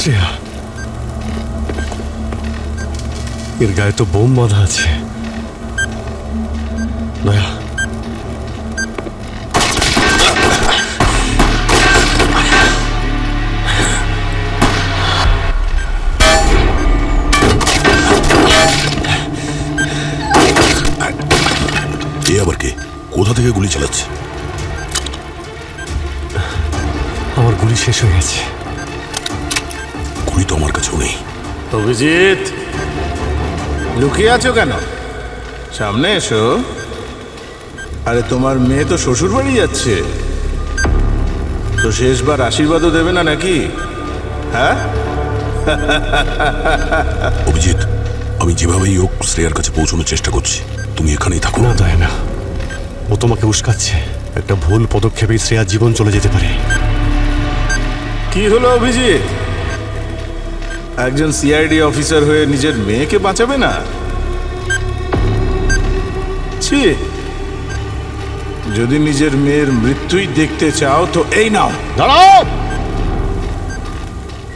শ্রেয়া, এর গায়ে তো বোম বাঁধা আছে। দয়া, এ আবার কে? কোথা থেকে গুলি চালাচ্ছে? আমার গুলি শেষ হয়ে গেছে। গুলি তো আমার কাছেও নেই। অভিজিৎ, লুকিয়ে আছো কেন? সামনে এসো। আরে তোমার মেয়ে তো শ্বশুর বাড়ি যাচ্ছে, তো শেষবার আশীর্বাদও দেবে না নাকি? হ্যাঁ, অভিজিৎ, আমি যেভাবেই হোক শ্রেয়ার কাছে পৌঁছানোর চেষ্টা করছি, তুমি এখানেই থাকো। না দয়া না, ও তোমাকে উস্কাচ্ছে। একটা ভুল পদক্ষেপেই শ্রেয়ার জীবন চলে যেতে পারে। কি হলো অভিজিৎ? একজন সিআইডি অফিসার হয়ে নিজের মেয়েকে বাঁচাবে না? ছি, যদি নিজের মেয়ের মৃত্যুই দেখতে চাও তো এই নাও। দাঁড়াও!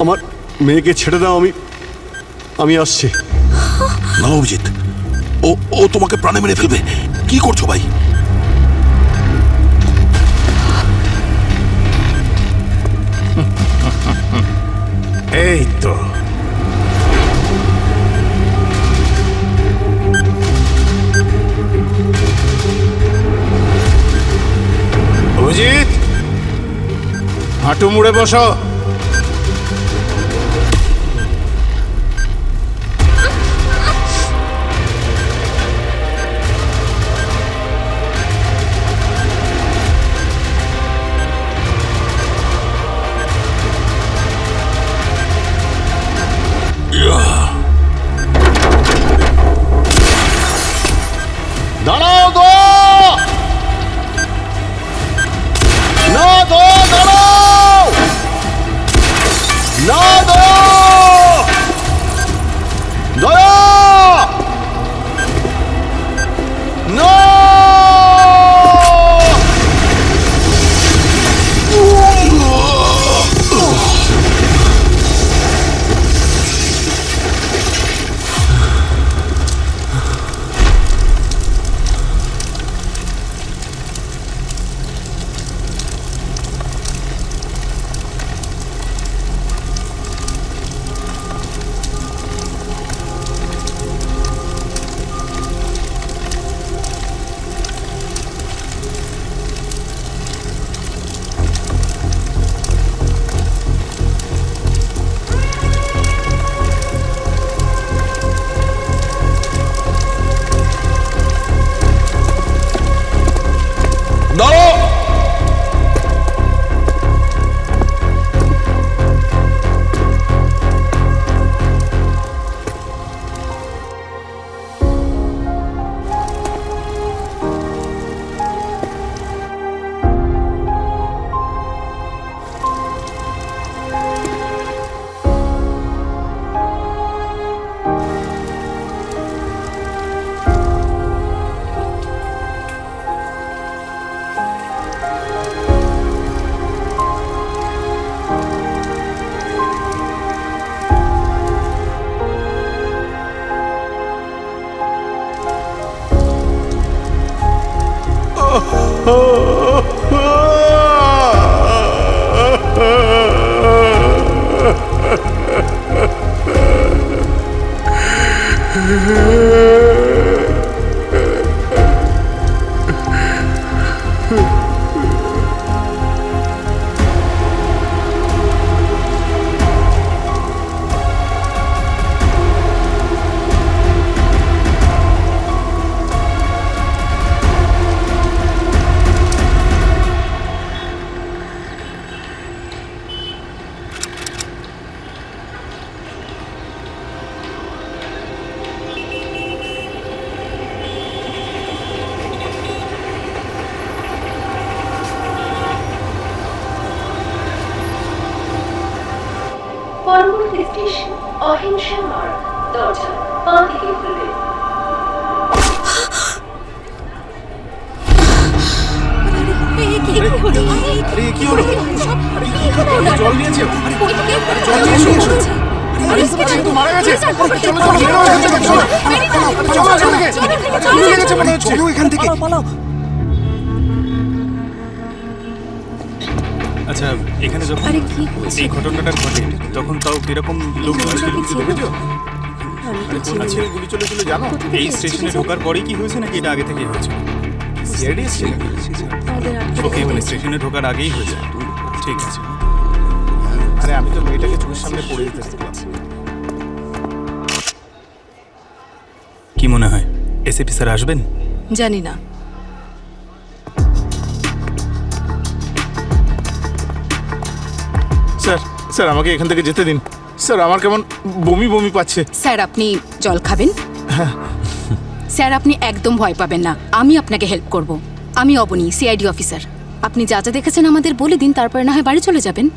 আমার মেয়েকে ছেড়ে দাও, আমি আসছি। না অভিজিৎ, ও ও তোমাকে প্রাণে মেরে ফেলবে। কি করছো ভাই? এই তো অভিজিৎ, হাঁটু মুড়ে বসো। দাঁড়াও তো! না তো, দাঁড়াও! না তো! দয়া! না! পরবর্তী স্টেশন অহিংসা মার্গ, দরজা বাঁ দিকে খুলবে। আরে কি হলো? জল নিয়েছে? আরে সে তো মারা গেছে। চলো চলো বেরো এখান থেকে, চলো। চলো এখান থেকে। গুলি লেগেছে মনে হচ্ছে। চলো এখান থেকে পালাও। আচ্ছা, এখানে যখন আরে কি হচ্ছে? এই ঘটনাটা ঘটে তখন তাও কিরকম লোকজন ছিল কিছু দেখেছো? আচ্ছা গুলি চলেছিল জানো? এই স্টেশনে ঢোকার পরেই কি হয়েছে নাকি এটা আগে থেকেই হয়েছে? সিআইডি ছিল। ওকে, মানে স্টেশনে ঢোকার আগেই হয়েছে। ঠিক আছে। আরে আমি তো মেয়েটাকে চোখের সামনে পড়ে যেতে দেখলাম। কি মনে হয় এসএপি স্যার আসবেন? জানি না। স্যার স্যার আমাকে এখান থেকে যেতে দিন। স্যার আমার কেমন বমি বমি পাচ্ছে। স্যার আপনি জল খাবেন? স্যার আপনি একদম ভয় পাবেন না, আমি আপনাকে হেল্প করব। আমি অবনী, সিআইডি অফিসার। আপনি যা যা দেখেছেন আমাদের বলে দিন, তারপরে না হয় বাড়ি চলে যাবেন।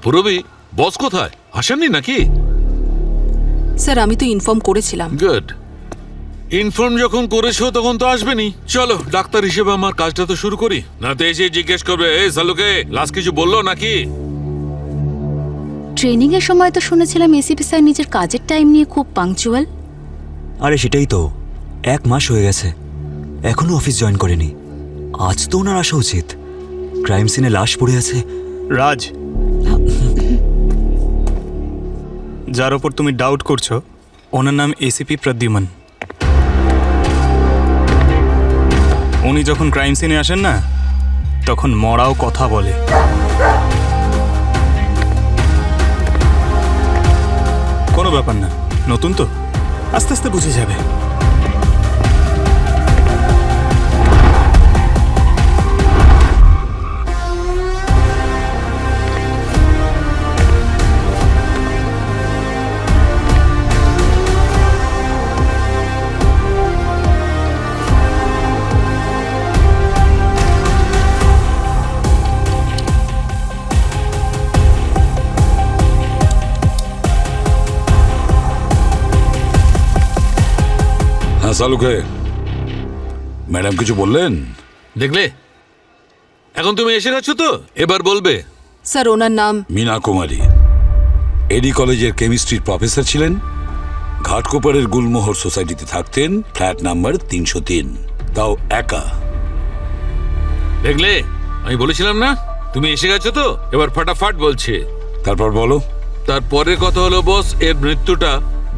পুরবি, বস কোথায়? আসেননি নাকি? স্যার আমি তো ইনফর্ম করেছিলাম। গুড। ইনফর্ম যখন করেছো তখন তো আসবেনি। চলো ডাক্তার হিসেবে আমার কাজটা তো শুরু করি, না তো এসে জিজ্ঞেস করবে এই সালুকে লাস্ট কিছু বললো নাকি। ট্রেনিং এর সময় তো শুনেছিলাম এসিপি স্যার নিজের কাজের টাইম নিয়ে খুব পাংচুয়াল। আরে সেটাই তো, 1 মাস হয়ে গেছে, এখনো অফিস জয়েন করেনি। আজ তো ওনার আসা উচিত। ক্রাইম সিনে লাশ পড়ে আছে। রাজ, যার ওপর তুমি ডাউট করছো ওনার নাম এসিপি প্রদ্যুমন। উনি যখন ক্রাইম সিনে আসেন না তখন মরাও কথা বলে। কোনো ব্যাপার না, নতুন তো, আস্তে আস্তে বুঝে যাবে। হ্যাঁ সালুকে, ম্যাডাম কিছু বললেন? দেখলে, এখন তুমি এসে গেছো তো, এবার বলবে। স্যার ওনার নাম মীনা কুমারী, এডি কলেজের কেমিস্ট্রির প্রফেসর ছিলেন। ঘাটকোপারের গুলমোহর সোসাইটিতে থাকতেন, ফ্ল্যাট নাম্বার 303, তাও একা। দেখলে, আমি বলেছিলাম না তুমি এসে গেছো তো, এবার ফাটাফাট বলছে। তারপর বলো। তারপরের কথা হলো বস, এর মৃত্যুটা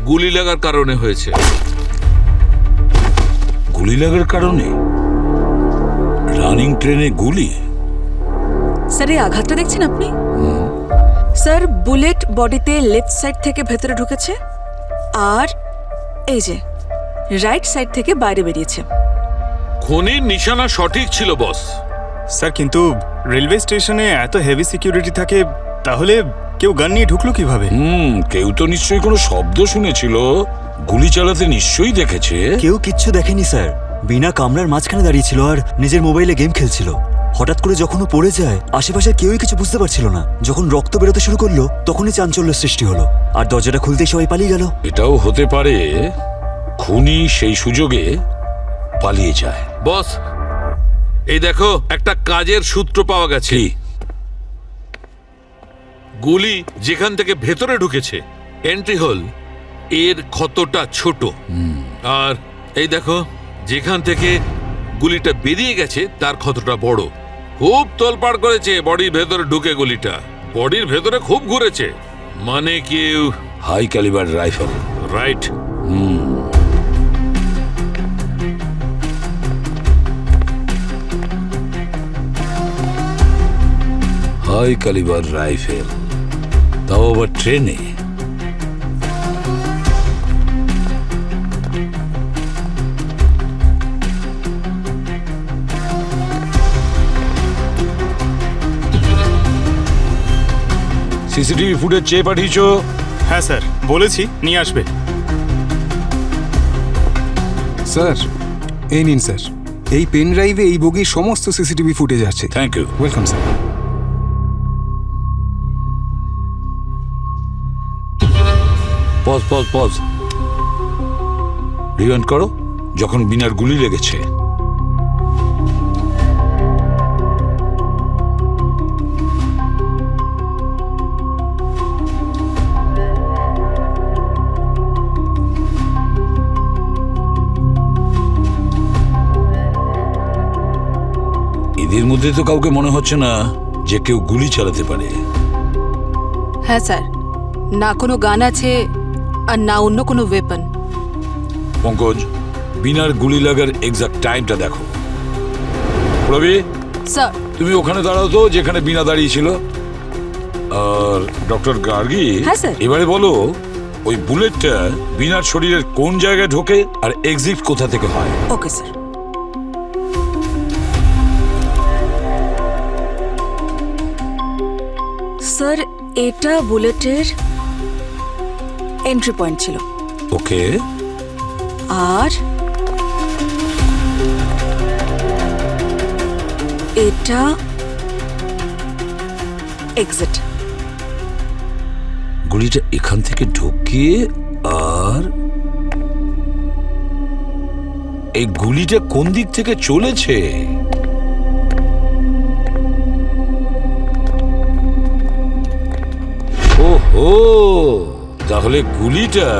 গুলি লাগার কারণে হয়েছে। গুলি লাগার কারণে? রানিং ট্রেনে গুলি? স্যার এই আঘাতটা দেখছেন আপনি? স্যার বুলেট বডিতে লেফট সাইড থেকে ভেতরে ঢুকেছে আর এই যে রাইট সাইড থেকে বাইরে বেরিয়েছে। খুনির নিশানা সঠিক ছিল বস। স্যার কিন্তু রেলওয়ে স্টেশনে এত হেভি সিকিউরিটি থাকে, তাহলে কেউ গান নিয়ে ঢুকলো কিভাবে? কেউ তো নিশ্চয়ই কোনো শব্দ শুনেছিল, গুলি চালাতে নিশ্চয়ই দেখেছে। কেউ কিচ্ছু দেখেনি স্যার, বিনা কামরার মাঝখানে দাঁড়িয়েছিল আর নিজের মোবাইলে গেম খেলছিল। হঠাৎ করে যখন ও পড়ে যায় আশেপাশে কেউই কিছু বুঝতে পারছিল না। যখন রক্ত বেরোতে শুরু করলো তখনই চাঞ্চল্যের সৃষ্টি হলো আর দরজাটা খুলতেই সবাই পালিয়ে গেল। এটাও হতে পারে খুনি সেই সুযোগে পালিয়ে যায়। বস এই দেখো, একটা কাজের সূত্র পাওয়া গেছে। গুলি যেখান থেকে ভেতরে ঢুকেছে, এন্ট্রি হোল এর ক্ষতটা ছোট, আর এই দেখো যেখান থেকে গুলিটা বেরিয়ে গেছে তার ক্ষতটা বড়। খুব তোলপাড় করেছে বডির ভেতরে ঢুকে, গুলিটা বডির ভেতরে খুব ঘুরেছে, মানে কেউ high calibre rifle. Right. High calibre rifle, তাও আবার ট্রেনে। সিসিটিভি ফুটেজ চেয়ে পাঠিয়েছো? হ্যাঁ স্যার, বলেছি নিয়ে আসবে। স্যার এই নিন স্যার। এই পেন ড্রাইভে এই বগির সমস্ত সিসিটিভি ফুটেজ আছে। Thank you. Welcome sir. Pause pause pause, rewind করো যখন বিনার গুলি লেগেছে। এদের মধ্যে তো কাউকে মনে হচ্ছে না যে কেউ গুলি চালাতে পারে। হ্যাঁ স্যার, না কোনো গান আছে আর না অন্য কোনো ওয়েপন। পঙ্কজ, বিনার গুলি লাগার এক্সাক্ট টাইমটা দেখো। রবি, স্যার। তুমি ওখানে দাঁড়াও তো যেখানে বিনা দাঁড়িয়েছিল। আর ডক্টর গার্গী, হ্যাঁ, স্যার। এবারে বলো ওই বুলেটটা বিনার শরীরের কোন জায়গায় ঢোকে আর এক্সিট কোথা থেকে হয়। Okay sir. স্যার, এটা বুলেটের এন্ট্রি পয়েন্ট ছিল। ওকে, আর এটা এক্সিট। গুলিটা এখান থেকে ঢুকে আর এই গুলিটা কোন দিক থেকে চলেছে? ওহো, তাহলে গুলিটা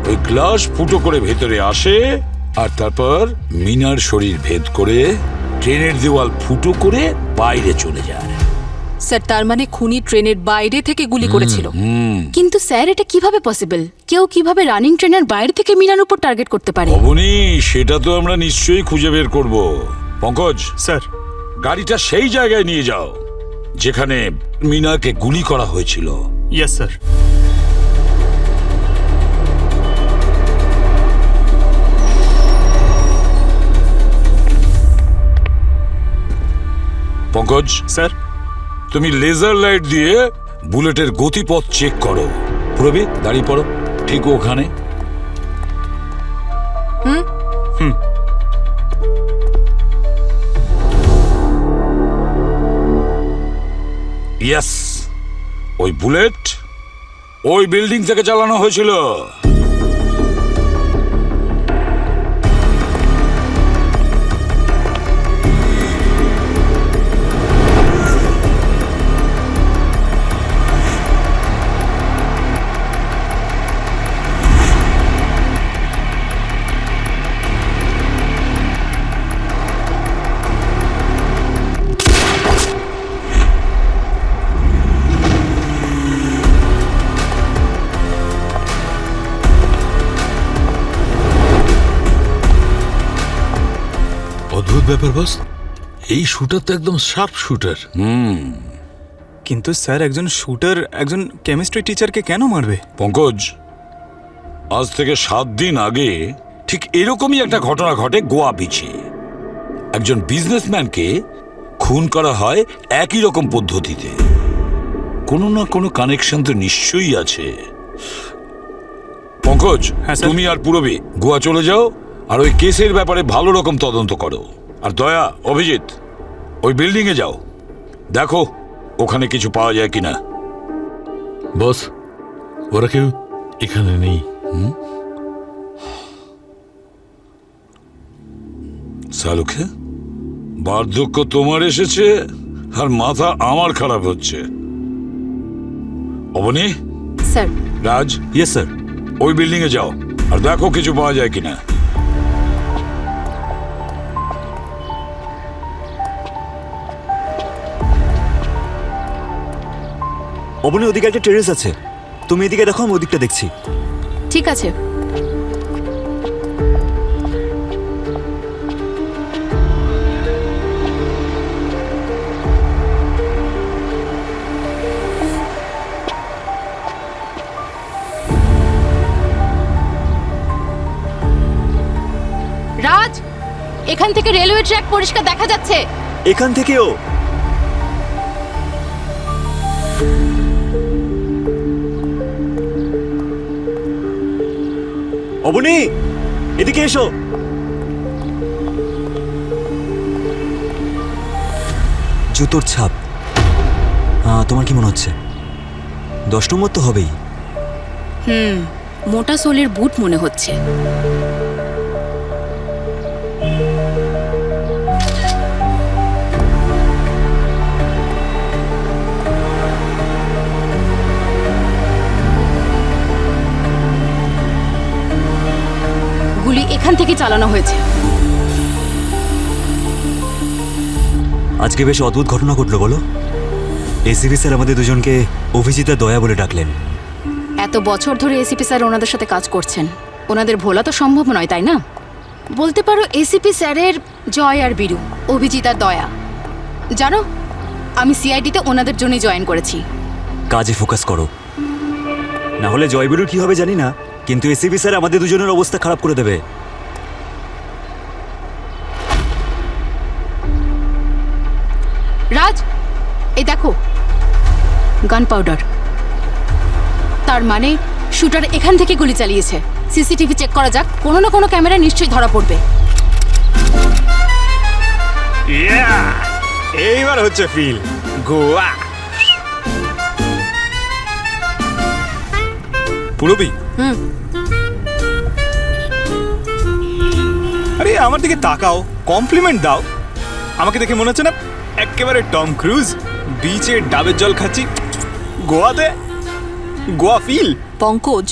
ওই গ্লাস ফুটো করে ভেতরে আসে আর তারপর মিনার শরীর ভেদ করে ট্রেনের দেওয়াল ফুটো করে বাইরে চলে যায়। স্যার, তার মানে খুনি ট্রেনের বাইরে থেকে গুলি করেছিল। কিন্তু স্যার এটা কিভাবে পসিবল? কেউ কিভাবে রানিং ট্রেনের বাইরে থেকে মিনার উপর টার্গেট করতে পারে? অবনী, সেটা তো আমরা নিশ্চয়ই খুঁজে বের করব। পঙ্কজ স্যার। গাড়িটা সেই জায়গায় নিয়ে যাও যেখানে মিনাকে গুলি করা হয়েছিল। Yes sir. পঙ্কজ স্যার। তুমি লেজার লাইট দিয়ে বুলেটের গতিপথ চেক করো। প্রবি, দাঁড়িয়ে পড়ো ঠিক ওখানে। ইয়েস, ওই বুলেট ওই বিল্ডিং থেকে চালানো হয়েছিল। অদ্ভুত ব্যাপার বস, এই শুটার তো একদম শার্প শুটার। কিন্তু স্যার, একজন শুটার একজন কেমিস্ট্রি টিচারকে কেন মারবে? পঙ্কজ, আজ থেকে 7 দিন আগে ঠিক এরকমই একটা ঘটনা ঘটে গোয়া বিচে। একজন বিজনেসম্যানকে খুন করা হয় একই রকম পদ্ধতিতে। কোনো না কোনো কানেকশন তো নিশ্চয়ই আছে। পঙ্কজ, হ্যাঁ, স্যার। তুমি আর পুরবী গোয়া চলে যাও আর ওই কেসের ব্যাপারে ভালো রকম তদন্ত করো। আর দয়া, অভিজিৎ, ওই বিল্ডিং এ যাও, দেখো ওখানে কিছু পাওয়া যায় কিনা। বস, ওরা কেউ এখানে নেই। শালুকে, বার্ধক্য তোমার এসেছে আর মাথা আমার খারাপ হচ্ছে। অবনী, স্যার। রাজ, ইয়েস স্যার। ওই বিল্ডিং এ যাও আর দেখো কিছু পাওয়া যায় কিনা। অবনী, ওদিকে একটা টেরেস আছে, তুমি এদিকে দেখো, আমি ওদিকটা দেখছি। ঠিক আছে। রাজ, এখান থেকে রেলওয়ে ট্র্যাক পরিষ্কার দেখা যাচ্ছে। এখান থেকেও? অবনী, এদিকে এসো। জুতোর ছাপ। তোমার কি মনে হচ্ছে? 10 নম্বর তো হবেই। মোটা সোলের বুট মনে হচ্ছে। গুলি এখান থেকে চালানো হয়েছে। আজকে বেশ অদ্ভুত ঘটনা ঘটলো বলো। এসিপি স্যার আমাদের দুজনকে অভিজিৎ আর দয়া বলে ডাকলেন। এত বছর ধরে এসিপি স্যার ওনাদের সাথে কাজ করছেন, ওনাদের ভোলা তো সম্ভব নয়, তাই না? বলতে পারো এসিপি স্যারের জয় আর বীরু, অভিজিৎ আর দয়া। জানো, আমি সিআইডিতে ওনাদের জন্যই জয়েন করেছি। কাজে ফোকাস করো, না হলে জয়বীরুর কি হবে জানি না, কিন্তু এসিপি স্যার আমাদের দুজনের অবস্থা খারাপ করে দেবে। রাজ, এই দেখো গান পাউডার। তার মানে শুটার এখান থেকে গুলি চালিয়েছে। সিসিটিভি চেক করা যাক, কোনো না কোনো ক্যামেরা নিশ্চয়ই ধরা পড়বে। এইবার হচ্ছে ফিল গোয়া। পুরবি, আরে আমার দিকে তাকাও, কমপ্লিমেন্ট দাও। আমাকে দেখে মনে হচ্ছে না একেবারে টম ক্রুজ বিচে ডাবের জল খাচ্ছি গোয়াতে? গোয়া ফিল। পঙ্কজ,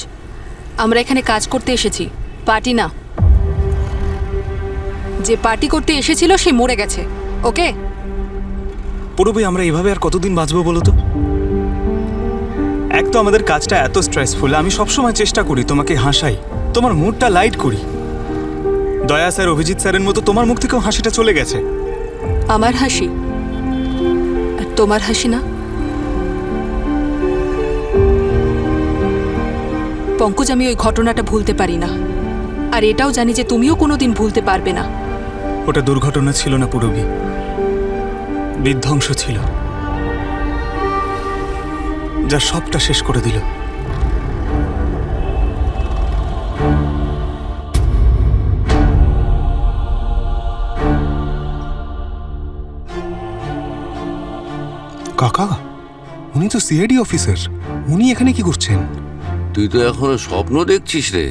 আমরা এখানে কাজ করতে এসেছি, পার্টি না। যে পার্টি করতে এসেছিল সে মরে গেছে, ওকে? পুরবি, আমরা এভাবে আর কতদিন বাঁচবো বলো তো? এক তো আমাদের কাজটা এত স্ট্রেসফুল, আমি সবসময় চেষ্টা করি তোমাকে হাসাই, তোমার মুডটা লাইট করি। দয়া স্যার, অভিজিৎ স্যারের মতো তোমার মুখ থেকেও হাসিটা চলে গেছে। আমার হাসি আর তোমার হাসি না। পঙ্কজ, আমি ওই ঘটনাটা ভুলতে পারি না, আর এটাও জানি যে তুমিও কোনোদিন ভুলতে পারবে না। ওটা দুর্ঘটনা ছিল না পুরবি, বিধ্বংস ছিল, যা সবটা শেষ করে দিল। কাকা, উনি তো সিআইডি অফিসার, উনি এখানে কি করছেন? তুই তো এখনো স্বপ্ন দেখছিস রে।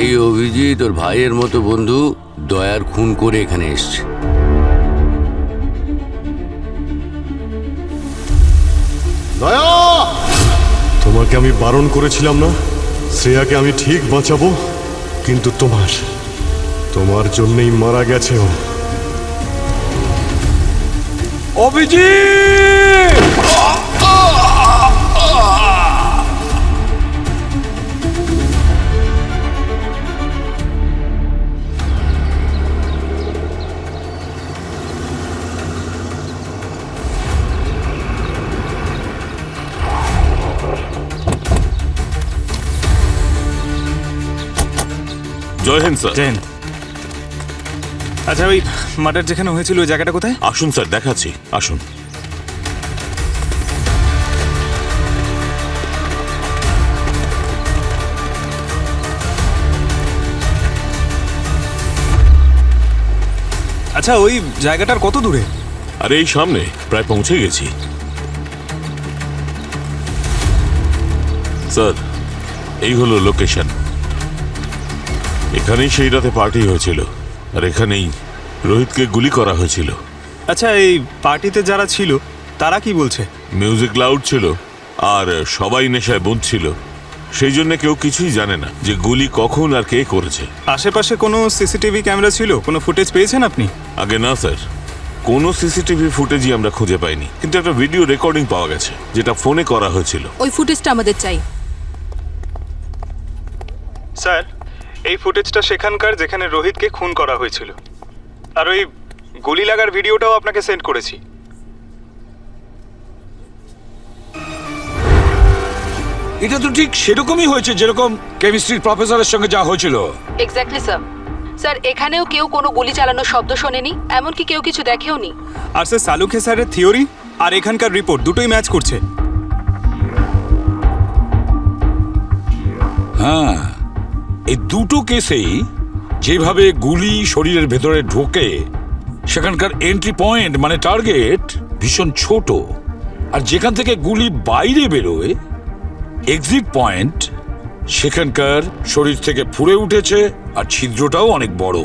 এই অভিজিৎ ওর ভাইয়ের মতো বন্ধু দয়ার খুন করে এখানে এসছে। দয়া, তোমাকে আমি বারণ করেছিলাম না শ্রেয়াকে আমি ঠিক বাঁচাবো, কিন্তু তোমার জন্যই মারা গেছে ও। অভিজিৎ! জয় হিন্দ স্যার। জয়ন্ত, আচ্ছা ওই মার্ডার যেখানে হয়েছিল ওই জায়গাটা কোথায়? আসুন স্যার, দেখাচ্ছি, আসুন। আচ্ছা ওই জায়গাটার কত দূরে? আর এই সামনে, প্রায় পৌঁছে গেছি স্যার। এই হলো লোকেশন। এখানেই সেই রাতে পার্টি হয়েছিল, আর এখানেই রোহিতকে গুলি করা হয়েছিল। আচ্ছা এই পার্টিতে যারা ছিল তারা কি বলছে? মিউজিক লাউড ছিল আর সবাই নেশায় বুঁদ ছিল, সেই জন্য কেউ কিছুই জানে না যে গুলি কখন আর কে করেছে। আশেপাশে কোনো সিসিটিভি ক্যামেরা ছিল? কোনো ফুটেজ পেয়েছেন আপনি? আগে না স্যার, কোনো সিসিটিভি ফুটেজই আমরা খুঁজে পাইনি, কিন্তু একটা ভিডিও রেকর্ডিং পাওয়া গেছে যেটা ফোনে করা হয়েছিল। ওই ফুটেজটা আমাদের চাই। স্যার, এই ফুটেজটা সেখানকার যেখানে রোহিতকে খুন করা হয়েছিল, আর ওই গুলি লাগার ভিডিওটাও আপনাকে সেন্ড করেছি। এটা তো ঠিক সেরকমই হয়েছে যেরকম কেমিস্ট্রির প্রফেসরের সঙ্গে যা হয়েছিল। Exactly sir. স্যার, এখানেও কেউ কোনো গুলি চালানোর শব্দ শোনেনি, এমনকি কেউ কিছু দেখেওনি। আর স্যার সালুখে স্যারের থিওরি আর এখানকার রিপোর্ট দুটোই ম্যাচ করছে। হ্যাঁ, এই দুটো কেসেই যেভাবে গুলি শরীরের ভেতরে ঢোকে সেখানকার এন্ট্রি পয়েন্ট মানে টার্গেট ভীষণ ছোট, আর যেখান থেকে গুলি বাইরে বেরোয় এক্সিট পয়েন্ট সেখানকার শরীর থেকে ফুঁড়ে উঠেছে, আর ছিদ্রটাও অনেক বড়।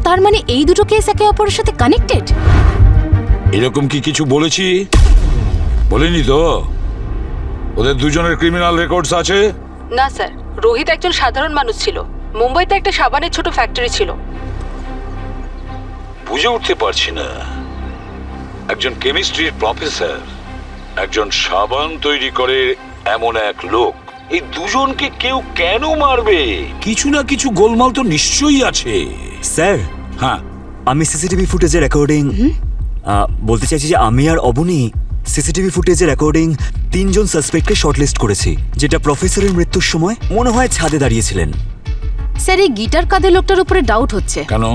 তার মানে এই দুটো কেস একে অপরের সাথে কানেক্টেড? এরকম কি কিছু বলেছি? বলিনি তো? ওদের দুজনের ক্রিমিনাল রেকর্ডস আছে? না স্যার, রোহিত একজন সাধারণ মানুষ ছিল। মুম্বাইতে একটা সাবানের ছোট ফ্যাক্টরি ছিল। বুঝে উঠতে পারছি না, একজন কেমিস্ট্রির প্রফেসর, একজন সাবান তৈরি করে এমন এক লোক, এই দুজনকে কেউ কেন মারবে? কিছু না কিছু গোলমাল তো নিশ্চয়ই আছে। স্যার, হ্যাঁ, আমি সিসিটিভি ফুটেজের রেকর্ডিং বলতে চাইছি যে আমি আর অবনী সিসিটিভি ফুটেজের রেকর্ডিং 3 জন সাসপেক্টকে শর্টলিস্ট করেছি, যেটা প্রফেসরের মৃত্যুর সময় মনে হয় ছাদে দাঁড়িয়েছিলেন। স্যার, এই গিটার কাঁধে লোকটার উপরে ডাউট হচ্ছে। কেন?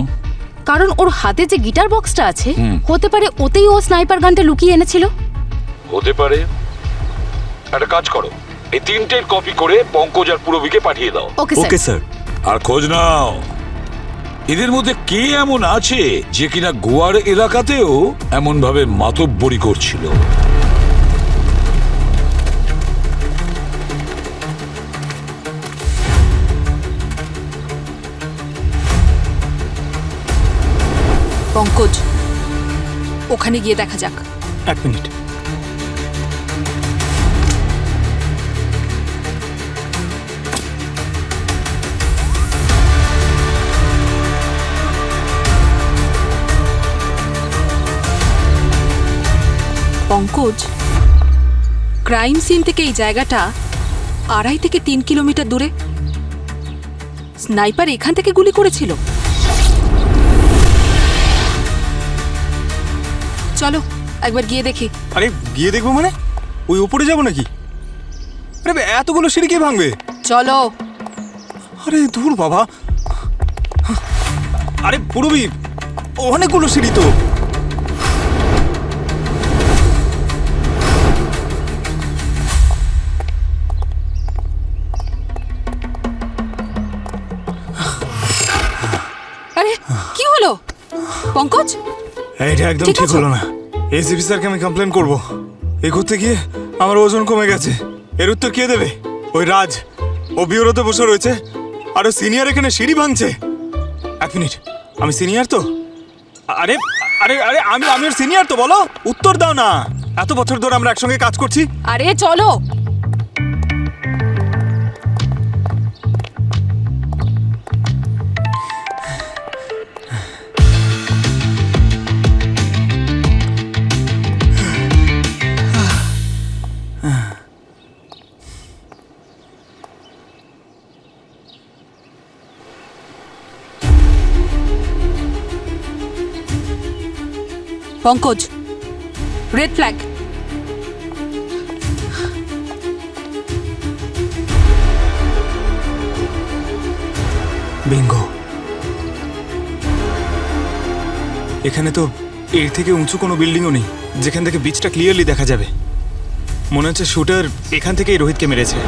কারণ ওর হাতে যে গিটার বক্সটা আছে, হতে পারে ওতেই ও স্নাইপার গানটা লুকিয়ে এনেছিল। হতে পারে। একটা কাজ করো, এই 3টের কপি করে পঙ্কজ আর পুরবিকে পাঠিয়ে দাও। Okay sir. আর খোঁজ নাও এদের মধ্যে কে এমন আছে যে কিনা গোয়ার এলাকাতেও এমন ভাবে মাতব্বরি করছিল। পঙ্কজ, ওখানে গিয়ে দেখা যাক। 1 মিনিট। পঙ্কজ, ক্রাইম সিন থেকে এই জায়গাটা 2.5 থেকে 3 কিলোমিটার দূরে। স্নাইপার এখান থেকে গুলি করেছিল। চলো একবার গিয়ে দেখি। আরে গিয়ে দেখবো মানে? ওই উপরে যাবো নাকি? আরে এতগুলো সিঁড়ি কে ভাঙবে? চলো। আরে দূর বাবা। আরে পুরবি, অনেকগুলো সিঁড়ি তো। আরে কি হলো পঙ্কজ? এটা একদম ঠিক হলো না। এসিপি স্যারকে আমি কমপ্লেন করব। এগোতে গিয়ে আমার ওজন কমে গেছে। এর উত্তর কে দেবে? ওই রাজ। ও বিউরোতে বসে রয়েছে, আর ও সিনিয়র এখানে সিঁড়ি ভাঙছে। 1 মিনিট, আমি সিনিয়র তো? আরে আরে আরে আমি ওর সিনিয়র তো, বলো উত্তর দাও না। এত বছর ধরে আমরা একসঙ্গে কাজ করছি। আরে চলো। Pankaj, red flag. বিঙ্গো। এখানে তো এর থেকে উঁচু কোনো বিল্ডিংও নেই যেখান থেকে বিচটা ক্লিয়ারলি দেখা যাবে। মনে হচ্ছে শুটার এখান থেকেই রোহিতকে মেরেছে।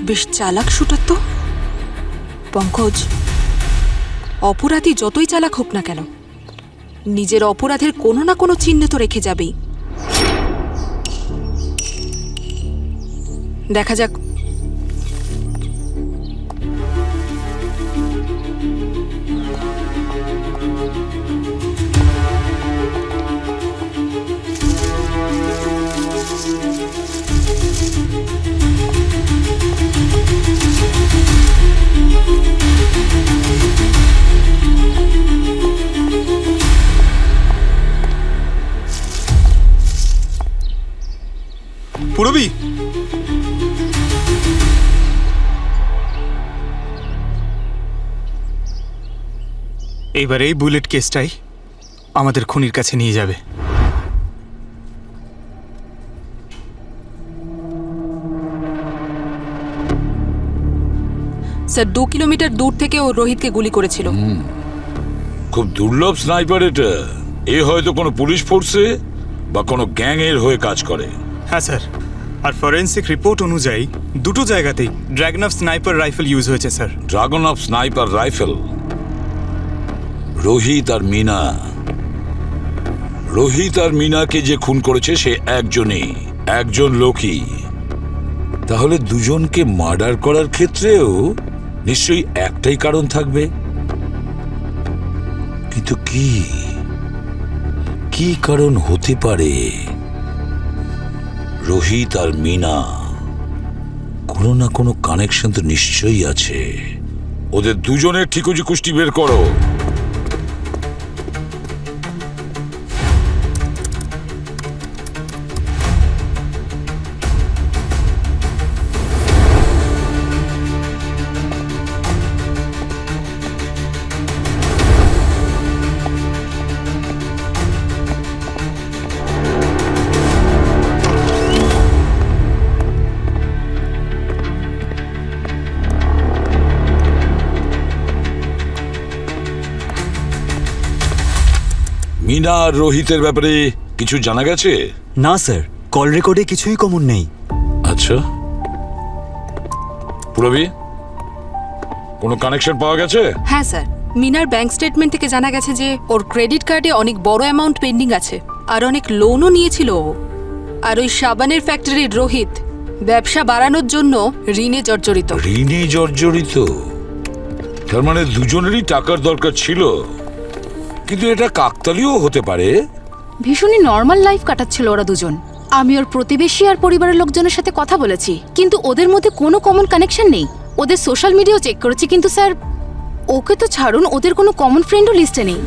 বেশ চালাক শুটার তো। পঙ্কজ, অপরাধী যতই চালাক হোক না কেন, নিজের অপরাধের কোনো না কোনো চিহ্ন তো রেখে যাবেই। দেখা যাক। পুরবি, এইবার এই বুলেট কেসটাই আমাদের খুনির কাছে নিয়ে যাবে। স্যার 2 কিলোমিটার দূর থেকে ও রোহিতকে গুলি করেছিল। খুব দুর্লভ স্নাইপার এটা। এ হয়তো কোনো পুলিশ ফোর্সে বা কোনো গ্যাং এর হয়ে কাজ করে। হ্যাঁ স্যার, আর ফরেন্সিক রিপোর্ট অনুযায়ী দুটো জায়গাতেই Dragunov sniper rifle use হয়েছে sir. Dragunov sniper rifle. Rohit আর মিনা, রোহিত আর মিনাকে যে খুন করেছে সে একজনই, একজন লোকই। তাহলে দুজনকে মার্ডার করার ক্ষেত্রেও নিশ্চয়ই একটাই কারণ থাকবে। কিন্তু কি কি কারণ হতে পারে? রোহিত আর মিনা কোনো না কোনো কানেকশন তো নিশ্চয়ই আছে। ওদের দুজনের ঠিকুজি কুষ্টি বের করো। মিনা আর রোহিতের ব্যাপারে কিছু জানা গেছে? না স্যার, কল রেকর্ডে কিছুই কমন নেই। আচ্ছা, পুরবি কোনো কানেকশন পাওয়া গেছে? হ্যাঁ স্যার, মিনার ব্যাংক স্টেটমেন্ট থেকে জানা গেছে যে ওর ক্রেডিট কার্ডে অনেক বড় অ্যামাউন্ট পেন্ডিং আছে আর অনেক লোনও নিয়েছিল ও। আর ওই সাবানের ফ্যাক্টরির রোহিত ব্যবসা বাড়ানোর জন্য ঋণে জর্জরিত। ঋণে জর্জরিত? তার মানে দুজনেরই টাকার দরকার ছিল। কিন্তু এটা কাকতালীয় হতে পারে। ভীষণই নর্মাল লাইফ কাটাচ্ছিল ওরা দুজন। আমি ওর প্রতিবেশী আর পরিবারের লোকজনের সাথে কথা বলেছি, কিন্তু ওদের মধ্যে কোনো কমন কানেকশন নেই। ওদের সোশ্যাল মিডিয়াও চেক করেছি, কিন্তু স্যার ওকে তো ছাড়ুন, ওদের কোনো কমন ফ্রেন্ডও লিস্টে নেই।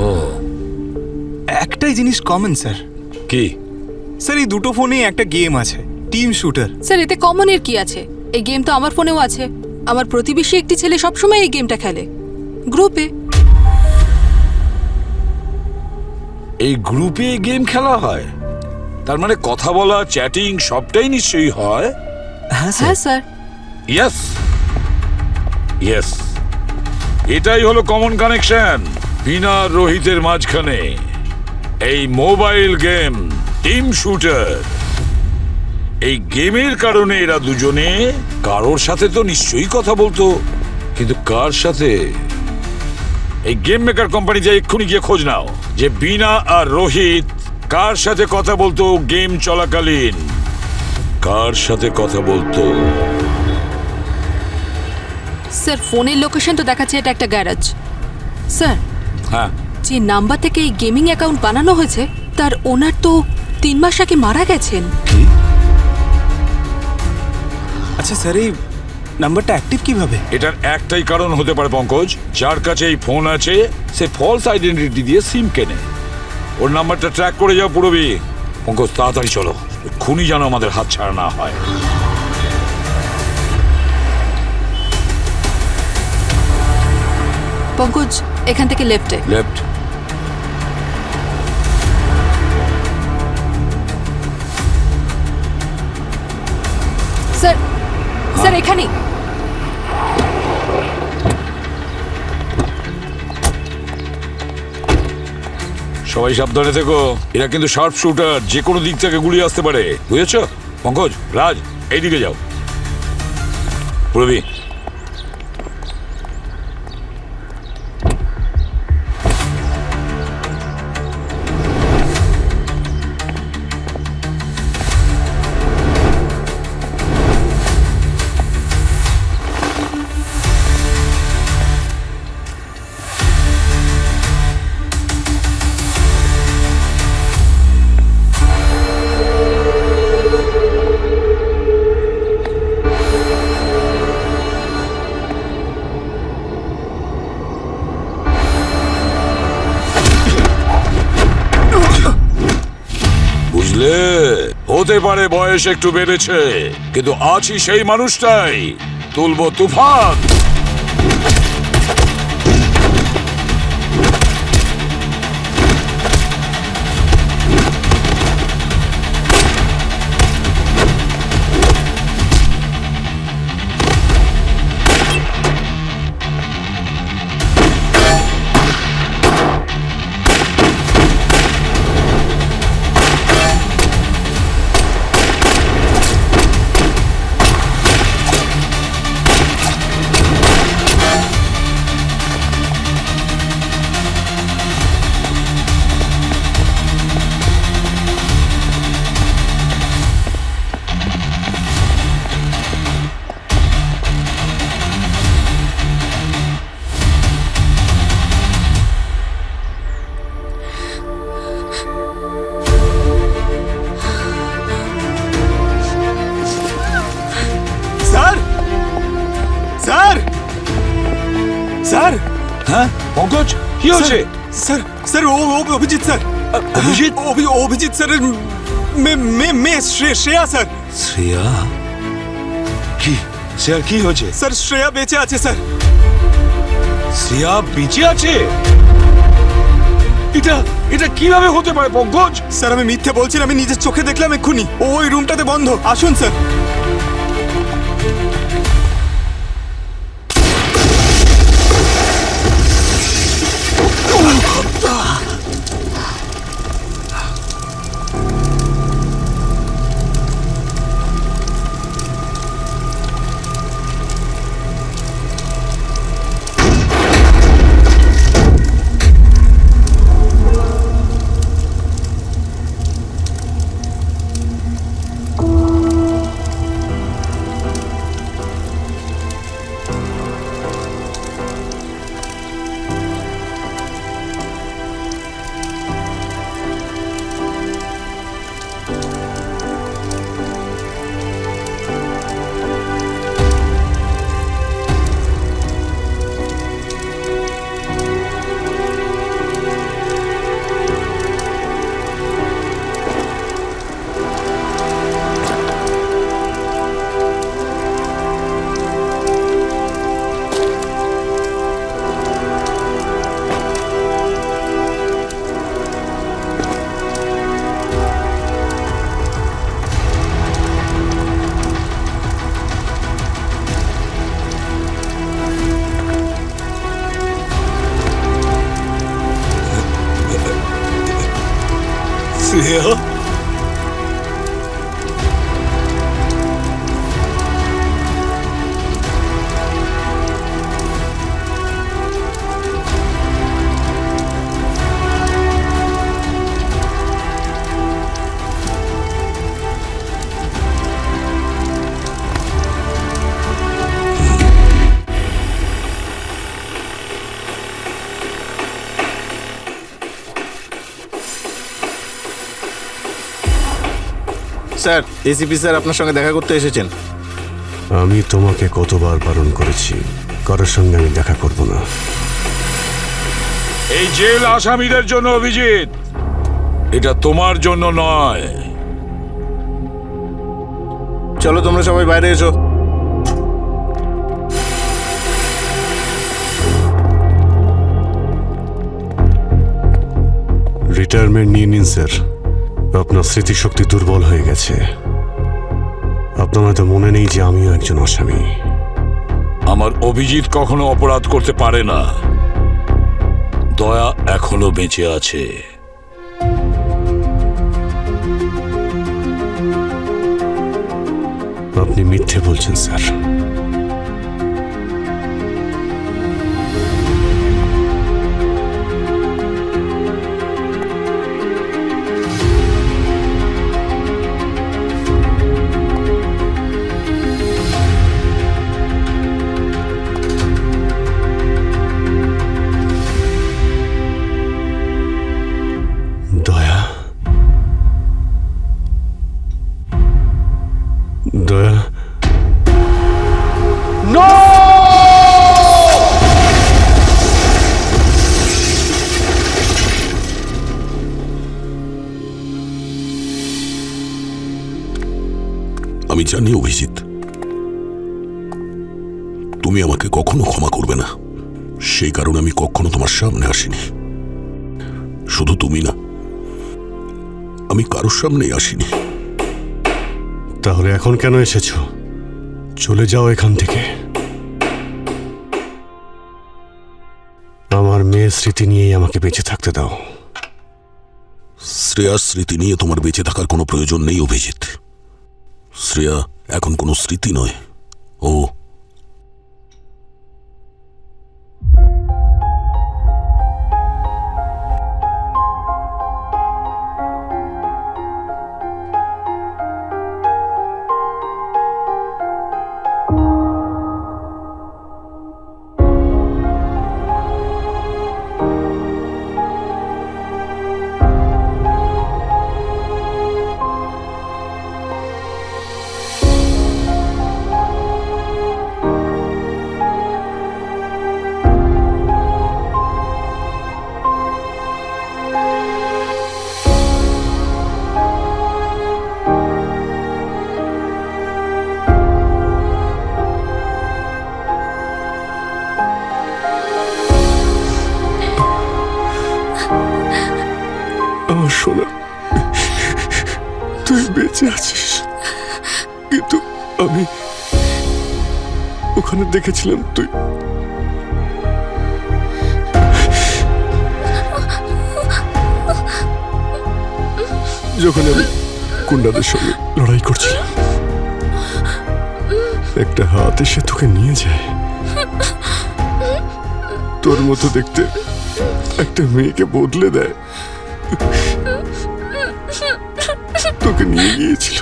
ও, একটাই জিনিস কমন স্যার। কি? স্যার এই দুটো ফোনেই একটা গেম আছে, টিম শুটার। স্যার এতে কমনের কি আছে? এই গেম তো আমার ফোনেও আছে। আমার প্রতিবেশী একটি ছেলে সবসময় এই গেমটা খেলে গ্রুপে। এই গ্রুপে গেম খেলা হয়? তার মানে কথা বলা, চ্যাটিং সবটাই নিশ্চয়ই হয়। হ্যাঁ হ্যাঁ স্যার। স্যার। ইয়েস ইয়েস, এটাই হলো কমন কানেকশন বিনা রোহিতের মাঝখানে। এই মোবাইল গেম টিম শুটার, এই গেমের কারণে এরা দুজনে কারোর সাথে তো নিশ্চয়ই কথা বলতো, কিন্তু কার সাথে? এই গেম মেকার কোম্পানি যে এক্ষুনি গিয়ে খোঁজ নাও যে বিনা আর রোহিত কার সাথে কথা বলতো গেম চলাকালীন, কার সাথে কথা বলতো। স্যার ফোনের লোকেশন তো দেখাচ্ছে এটা একটা গ্যারাজ। স্যার হ্যাঁ, যে নাম্বার থেকে এই গেমিং অ্যাকাউন্ট বানানো হয়েছে তার ওনার তো 3 মাস আগে মারা গেছেন। আচ্ছা স্যার, এই নাম্বারটা অ্যাক্টিভ কিভাবে? এটার একটাই কারণ হতে পারে পঙ্কজ, যার কাছে এই ফোন আছে সে ফলস আইডেন্টিটি দিয়ে সিম কেনে। ওর নাম্বারটা ট্র্যাক করে যাও পুরবি। পঙ্কজ তাড়াতাড়ি চলো, খুনি যেন আমাদের হাত ছাড়া না হয়। পঙ্কজ এখান থেকে লেফটে। লেফট। স্যার স্যার এখানেই। সবাই সাবধানে থেকো, এরা কিন্তু শার্প শুটার, যে কোনো দিক থেকে গুলি আসতে পারে, বুঝেছো? পঙ্কজ, রাজ, এইদিকে যাও। পুরবি, বুঝলে, হতে পারে বয়স একটু বেড়েছে, কিন্তু আছি সেই মানুষটাই, তুলবো তুফান। হ্যাঁ পঙ্কজ কি হয়েছে? স্যার স্যার ও অভিজিৎ স্যার, অভিজিৎ? অভিজিৎ স্যারের মেয়ে শ্রেয়া স্যার। শ্রেয়া? কি শ্রেয়া কি হয়েছে? স্যার শ্রেয়া বেঁচে আছে স্যার। শ্রেয়া বেঁচে আছে? এটা কিভাবে হতে পারে পঙ্কজ? স্যার আমি মিথ্যে বলছি না, আমি নিজের চোখে দেখলাম এক্ষুনি। ওই রুমটাতে বন্ধ, আসুন sir. Shreya? Sir ACP sir আপনার সঙ্গে দেখা করতে এসেছেন। আমি তোমাকে কতবার বারণ করেছি, কারোর সঙ্গে আমি দেখা করব না। এই জেল আসামিদের জন্য অভিজিৎ, এটা তোমার জন্য নয়। চলো তোমরা সবাই বাইরে এসো। রিটায়ারমেন্ট নিয়ে নিন স্যার, আপনার স্মৃতিশক্তি দুর্বল হয়ে গেছে। আপনার হয়তো মনে নেই যে আমিও একজন আসামি। আমার অভিজিৎ কখনো অপরাধ করতে পারে না। দয়া এখনো বেঁচে আছে। আপনি মিথ্যে বলছেন স্যার। দয়া, দয়া আমি জানি অভিজিৎ, তুমি আমাকে কখনো ক্ষমা করবে না। সেই কারণে আমি কখনো তোমার সামনে আসিনি। শুধু তুমি না, আমি কারোর সামনেই আসিনি। তাহলে এখন কেন এসেছো? চলে যাও এখান থেকে। আমার মেয়ের স্মৃতি নিয়েই আমাকে বেঁচে থাকতে দাও। শ্রেয়ার স্মৃতি নিয়ে তোমার বেঁচে থাকার কোনো প্রয়োজন নেই অভিজিৎ। শ্রেয়া এখন কোনো স্মৃতি নয়, ও সোনা, তুই বেঁচে আছিস, কিন্তু আমি ওখানে দেখেছিলাম তুই যখন আমি গুন্ডাদের সঙ্গে লড়াই করছিলাম, একটা হাত এসে তোকে নিয়ে যায়। তোর মতো দেখতে একটা মেয়েকে বদলে দেয়, তোকে নিয়ে গিয়েছিল।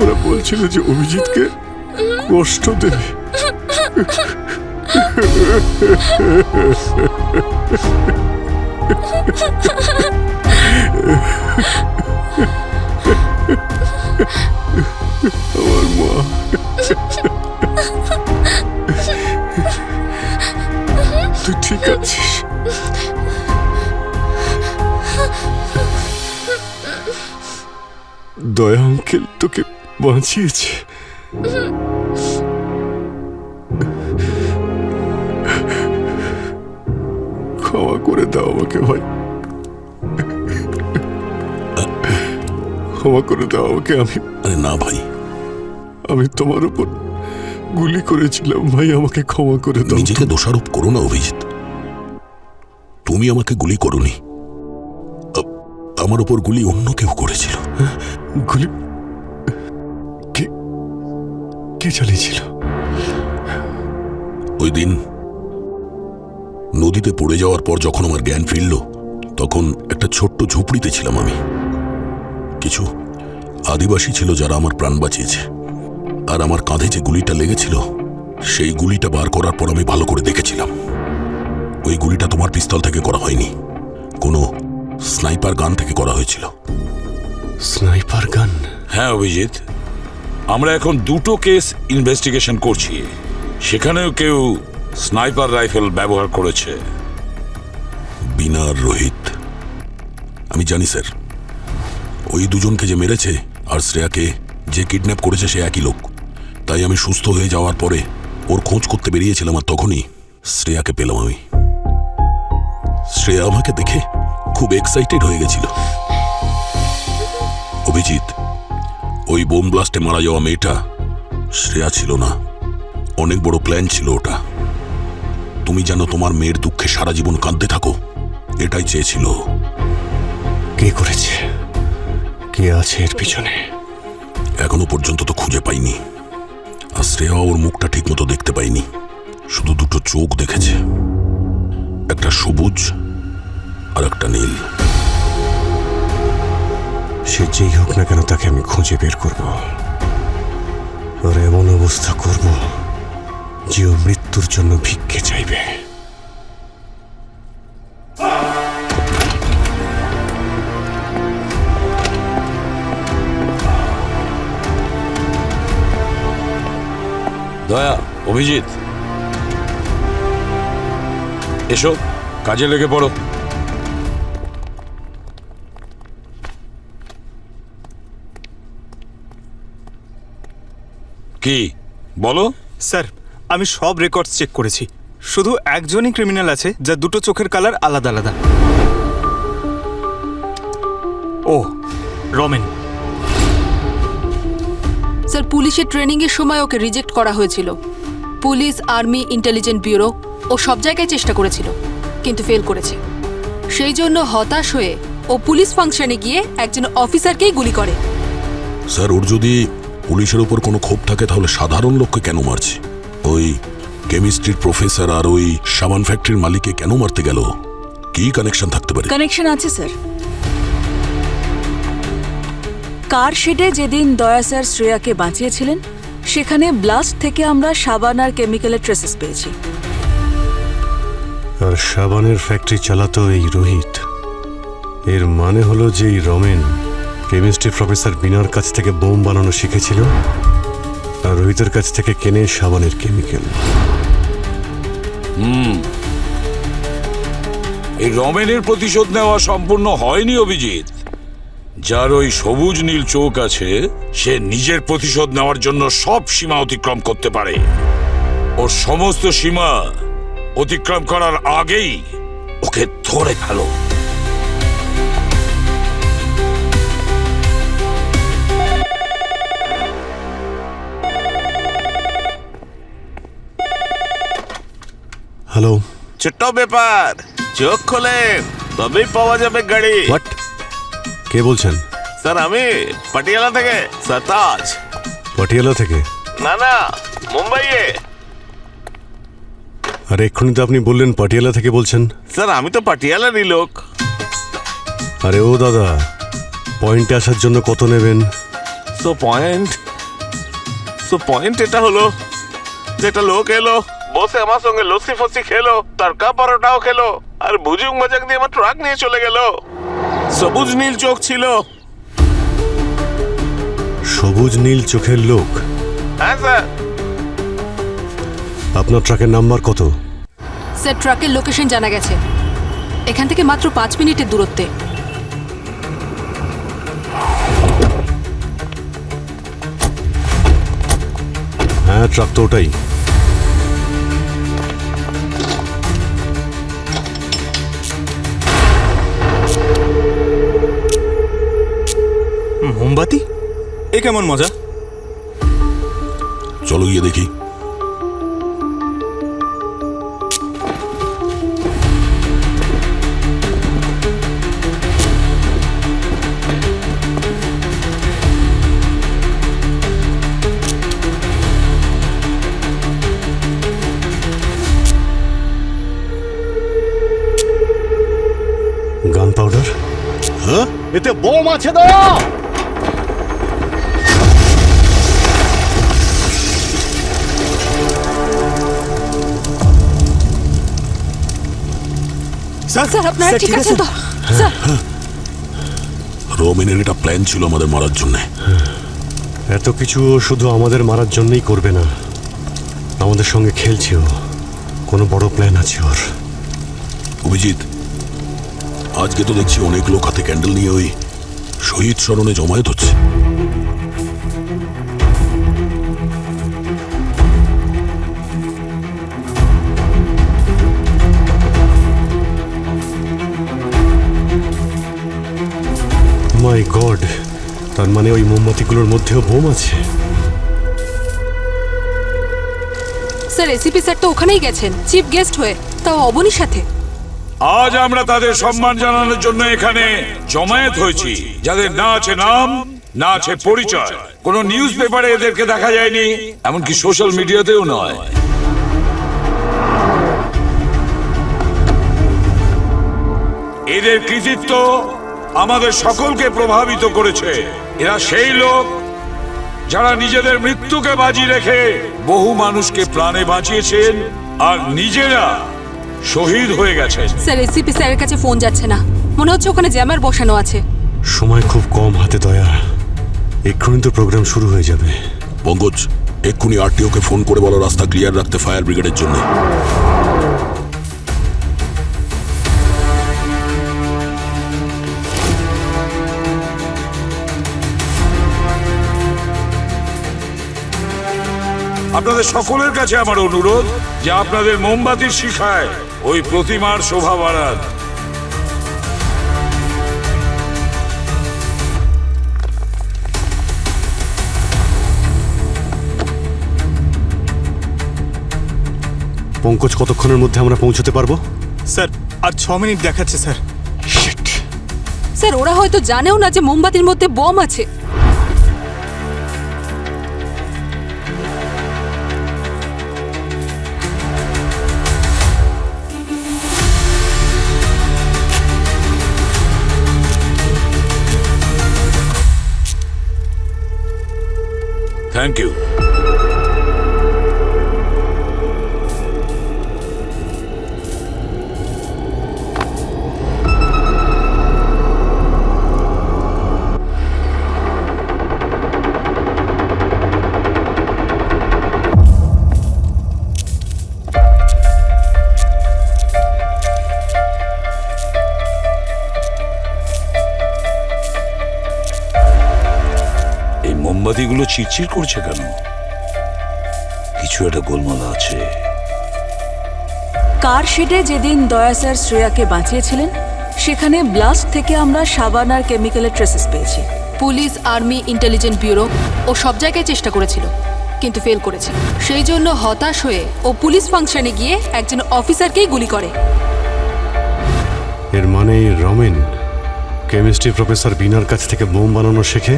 ওরা বলছিল যে অভিজিৎকে কষ্ট দেবে। আমার মা, তুই ঠিক আছিস? দয়া আঙ্কেল তোকে বাঁচিয়েছে। ক্ষমা করে দাও আমাকে ভাই, ক্ষমা করে দাও আমাকে। আরে না ভাই, আমি তোমার উপর গুলি করেছিলাম ভাই, আমাকে ক্ষমা করে দাও। নিজেকে দোষারোপ করো না অভিজিৎ, তুমি আমাকে গুলি করোনি, আমার উপর গুলি অন্য কেউ করেছিল। গুলি কে চালিয়েছিল? ওই দিন নদীতে পড়ে যাওয়ার পর যখন আমার জ্ঞান ফিরল, তখন একটা ছোট্ট ঝুপড়িতে ছিলাম আমি। কিছু আদিবাসী ছিল যারা আমার প্রাণ বাঁচিয়েছে, আর আমার কাঁধে যে গুলিটা লেগেছিল সেই গুলিটা বার করার পর আমি ভালো করে দেখেছিলাম ওই গুলিটা তোমার পিস্তল থেকে করা হয়নি, কোনো স্নাইপার গান থেকে করা হয়েছিল। স্নাইপার গান? হ্যাঁ অভিজিৎ, আমরা এখন দুটো কেস ইনভেস্টিগেশন করছি, সেখানেও কেউ স্নাইপার রাইফেল ব্যবহার করেছে। বিনা আর রোহিত, আমি জানি স্যার, ওই দুজনকে যে মেরেছে আর শ্রেয়াকে যে কিডন্যাপ করেছে সে একই লোক। তাই আমি সুস্থ হয়ে যাওয়ার পরে ওর খোঁজ করতে বেরিয়েছিলাম, আর তখনই শ্রেয়াকে পেলাম আমি। শ্রেয়া আমাকে দেখে খুব এক্সাইটেড হয়ে গেছিল। অভিজিৎ, ওই বোম ব্লাস্টে মারা যাওয়া মেয়েটা শ্রেয়া ছিল না, অনেক বড় প্ল্যান ছিল ওটা। তুমি যেন তোমার মেয়ের দুঃখে সারা জীবন কাঁদতে থাকো, এটাই চেয়েছিল। কে করেছে? কে আছে এর পিছনে? এখনো পর্যন্ত তো খুঁজে পাইনি, আর শ্রেয়া ওর মুখটা ঠিক মতো দেখতে পাইনি, শুধু দুটো চোখ দেখেছে, একটা সবুজ আর একটা নীল। সে যেই হোক না কেন তাকে আমি খুঁজে বের করব, আর এমন অবস্থা করব যে ও মৃত্যুর জন্য ভিক্ষে চাইবে। দয়া, অভিজিৎ, এসো কাজে লেগে পড়ো। কি বলো? স্যার, আমি সব রেকর্ডস চেক করেছি, শুধু একজনই ক্রিমিনাল আছে যার দুটো চোখের কালার আলাদা আলাদা। ও, রমেন। স্যার, পুলিশের ট্রেনিংয়ের সময় ওকে রিজেক্ট করা হয়েছিল। পুলিশ, আর্মি, ইন্টেলিজেন্স ব্যুরো ও সব জায়গায় চেষ্টা করেছিল, কিন্তু ফেল করেছে। সেই জন্য হতাশ হয়ে ও পুলিশ ফাংশনে গিয়ে একজন অফিসারকেই গুলি করে। স্যার, ওর যদি পুলিশের উপর কোনো ক্ষোভ থাকে তাহলে সাধারণ লোককে কেন মারছে? ওই কেমিস্ট্রির প্রফেসর আর ওই সাবান ফ্যাক্টরির মালিককে কেন মারতে গেল? কি কানেকশন থাকতে পারে? কানেকশন আছে স্যার। কার শেডে যেদিন দয়া স্যার শ্রেয়াকে বাঁচিয়েছিলেন, সেখানে ব্লাস্ট থেকে আমরা সাবান আর কেমিক্যালের ট্রেসেস পেয়েছি। আর সাবানের ফ্যাক্টরি চালাতো এই রোহিত। এর মানে হলো যে এই রমেন কেমিস্ট্রি প্রফেসর বিনার কাছ থেকে বোম বানানো শিখেছিল, আর রোহিতের কাছ থেকে কেনে সাবানের কেমিক্যাল। এই রমেনের প্রতিশোধ নেওয়া সম্পূর্ণ হয়নি অভিজিৎ। যার ওই সবুজ নীল চোখ আছে, সে নিজের প্রতিশোধ নেওয়ার জন্য সব সীমা অতিক্রম করতে পারে। ওর সমস্ত সীমা অতিক্রম করার আগেই ও ওকে ধরে ফেলো। হ্যালো, ছোট্ট ব্যাপার, চোখ খোলেন তবেই পাওয়া যাবে গাড়ি। হোয়াট? কে বলছেন? স্যার আমি পাটিয়ালা থেকে সরতাজ। পটিয়ালা থেকে? না মুম্বাইয়ে। আর এক্ষুনি তো আপনি বললেন পটিয়ালা থেকে বলছেন। স্যার আমি তো পাটিয়ালারই লোক। আরে ও দাদা, পয়েন্টে আসার জন্য কত নেবেন? সো পয়েন্ট এটা হলো যেটা লোক এলো, বসে আমার সঙ্গে লস্যি ফসি খেলো, তড়কা পরোটাও খেলো, আর বুজুং মজাক দিয়ে আমার ট্রাক নিয়ে চলে গেল। সবুজ নীল চোখ ছিল। সবুজ নীল চোখের লোক? হ্যাঁ স্যার। আপনার ট্রাকের নাম্বার কত? স্যার ট্রাকের লোকেশন জানা গেছে, এখান থেকে মাত্র 5 মিনিটের দূরত্বে। হ্যাঁ, ট্রাক তো ওটাই। মোমবাতি? এ কেমন মজা? চলো গিয়ে দেখি। গান পাউডার? হ্যাঁ, এতে বোম আছে দয়া। স্যার আপনারা ঠিক আছেন তো? স্যার রোমেনের এটা প্ল্যান ছিল আমাদের মারার জন্য। এত কিছু ও শুধু আমাদের মারার জন্যই করবে না, আমাদের সঙ্গে খেলছে ও। কোনো বড় প্ল্যান আছে ওর। অভিজিৎ, আজকে তো দেখছি অনেক লোক হাতে ক্যান্ডেল নিয়ে ওই শহীদ স্মরণে জমায়েত হচ্ছে। মাই গড, তার মানে ওই মোমবাতিগুলোর মধ্যেও বোম আছে। স্যার এসিপি স্যার তো ওখানেই গেছেন চিফ গেস্ট হয়ে, তাও অবনীর সাথে। আজ আমরা তাদের সম্মান জানানোর জন্য এখানে জমায়েত হয়েছি, যাদের না আছে নাম, না আছে পরিচয়। কোনো নিউজ পেপারে এদেরকে দেখা যায়নি, এমনকি সোশ্যাল মিডিয়াতেও নয়। এদের কৃতিত্ব আমাদের সকলকে প্রভাবিত করেছে। এরা সেই লোক যারা নিজেদের মৃত্যুকে বাজি রেখে বহু মানুষকে প্রাণে বাঁচিয়েছেন আর নিজেরা শহীদ হয়ে গেছেন। স্যার এসিপি স্যারের কাছে ফোন যাচ্ছে না, মনে হচ্ছে ওখানে জ্যামার বসানো আছে। সময় খুব কম হাতে দয়া, এক্ষুনি তো প্রোগ্রাম শুরু হয়ে যাবে। পঙ্কজ, এক্ষুনি আরটিওকে ফোন করে বলো রাস্তা ক্লিয়ার রাখতে ফায়ার ব্রিগেডের জন্য। আপনাদের সকলের কাছে আমার অনুরোধ যে আপনাদের মোমবাতির শিখায় ওই প্রতিমার শোভা বাড়ান। পঙ্কজ, কতক্ষণের মধ্যে আমরা পৌঁছতে পারবো? স্যার আর 6 মিনিট দেখাচ্ছে স্যার। স্যার ওরা হয়তো জানেও না যে মোমবাতির মধ্যে বম আছে। Thank you. মোমবাতিগুলো চিরচির করছে কেন? কিছু একটা গোলমাল আছে। কার শেডে যেদিন দয়া স্যার শ্রেয়াকে বাঁচিয়েছিলেন সেখানে ব্লাস্ট থেকে আমরা সাবান আর কেমিক্যালের ট্রেসেস পেয়েছি। পুলিশ, আর্মি, ইন্টেলিজেন্স ব্যুরো ও সব জায়গায় চেষ্টা করেছিল, কিন্তু ফেল করেছে। সেই জন্য হতাশ হয়ে ও পুলিশ ফাংশনে গিয়ে একজন অফিসারকেই গুলি করে। এর মানে রমেন কেমিস্ট্রি প্রফেসর বিনার কাছ থেকে বোম বানানো শেখে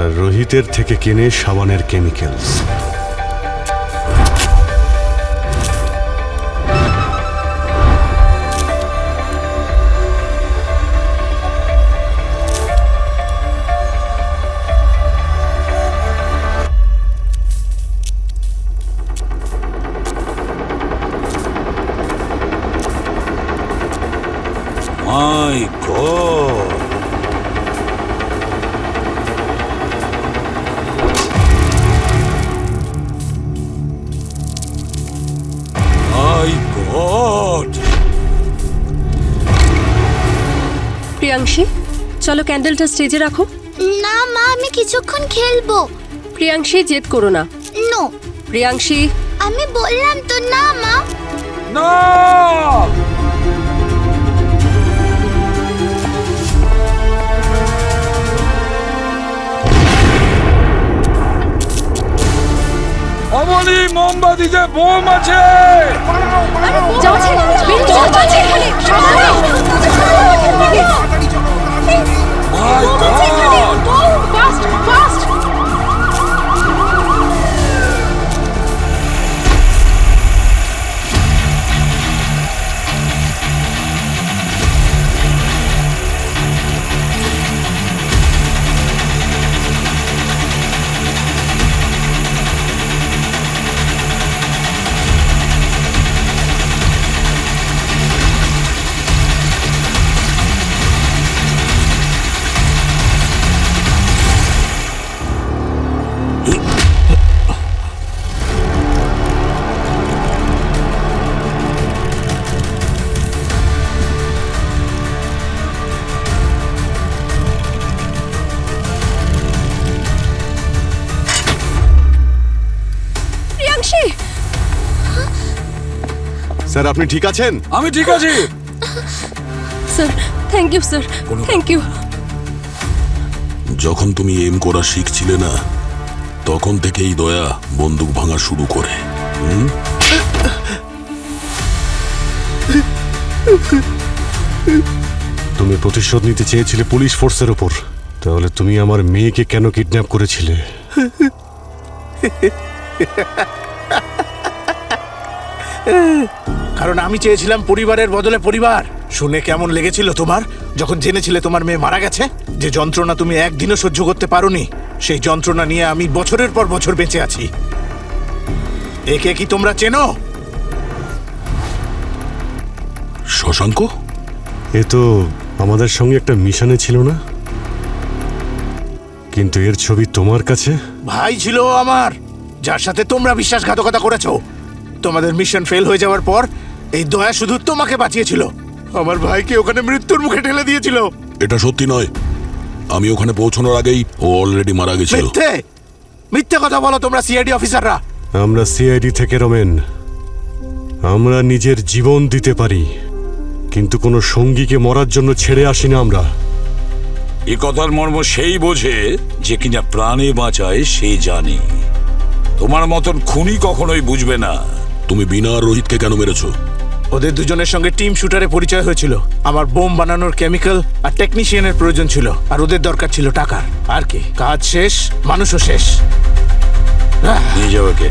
আর রোহিতের থেকে কেনে সাবানের কেমিক্যালস। মাই গড, মাই গড। প্রিয়াংশী, চলো ক্যান্ডেলটা স্টেজে রাখো। না মা, আমি কিছুক্ষণ খেলবো। প্রিয়াংশী, জেদ করো না। নো। প্রিয়াংশী, আমি বললাম তো না মা। না, অমনি মোমবাতিতে বোম আছে। মাই গড, স্যার আপনি ঠিক আছেন? আমি ঠিক আছি sir. Thank you sir, thank you. যখন তুমি এম করা শিখছিলে না তখন থেকেই দয়া বন্দুক ভাঙা শুরু করে। তুমি প্রতিশোধ নিতে চেয়েছিলে পুলিশ ফোর্সের ওপর, তাহলে তুমি আমার মেয়েকে কেন কিডন্যাপ করেছিলে? কারণ আমি চেয়েছিলাম পরিবারের বদলে পরিবার। শুনে কেমন লেগেছিল তোমার যখন জেনেছিলে তোমার মেয়ে মারা গেছে? যে যন্ত্রণা তুমি একদিনও সহ্য করতে পারোনি, সেই যন্ত্রণা নিয়ে আমি বছরের পর বছর বেঁচে আছি। একে কি তোমরা চেনো? শশাঙ্ক? এ তো আমাদের সঙ্গে একটা মিশনে ছিল না, কিন্তু এর ছবি তোমার কাছে। ভাই ছিল ও আমার, যার সাথে তোমরা বিশ্বাসঘাতকতা করেছো। তোমাদের মিশন ফেল হয়ে যাওয়ার পর এই দয়া শুধু তোমাকে বাঁচিয়েছিল, আমার ভাইকে ওখানে মৃত্যুর মুখে ঠেলে দিয়েছিল। এটা সত্যি নয়, আমি ওখানে পৌঁছানোর আগেই ও অলরেডি মারা গেছিল। মিথ্যে মিথ্যে কথা বলো তোমরা সিআইডি অফিসাররা। আমরা সিআইডি থেকে রমেন, আমরা নিজের জীবন দিতে পারি, কিন্তু কোনো সঙ্গীকে মরার জন্য ছেড়ে আসি না আমরা। এ কথার মর্ম সেই বোঝে যে কিনা প্রাণে বাঁচায় সে জানে। তোমার মতন খুনি কখনোই বুঝবে না। তুমি বিনা আর রোহিতকে কেন মেরেছো? ওদের দুজনের সঙ্গে টিম শুটারে পরিচয় হয়েছিল। আমার বোম বানানোর কেমিক্যাল আর টেকনিশিয়ানের প্রয়োজন ছিল, আর ওদের দরকার ছিল টাকার। আর কি, কাজ শেষ, মানুষও শেষ। নিয়ে যাও ওকে।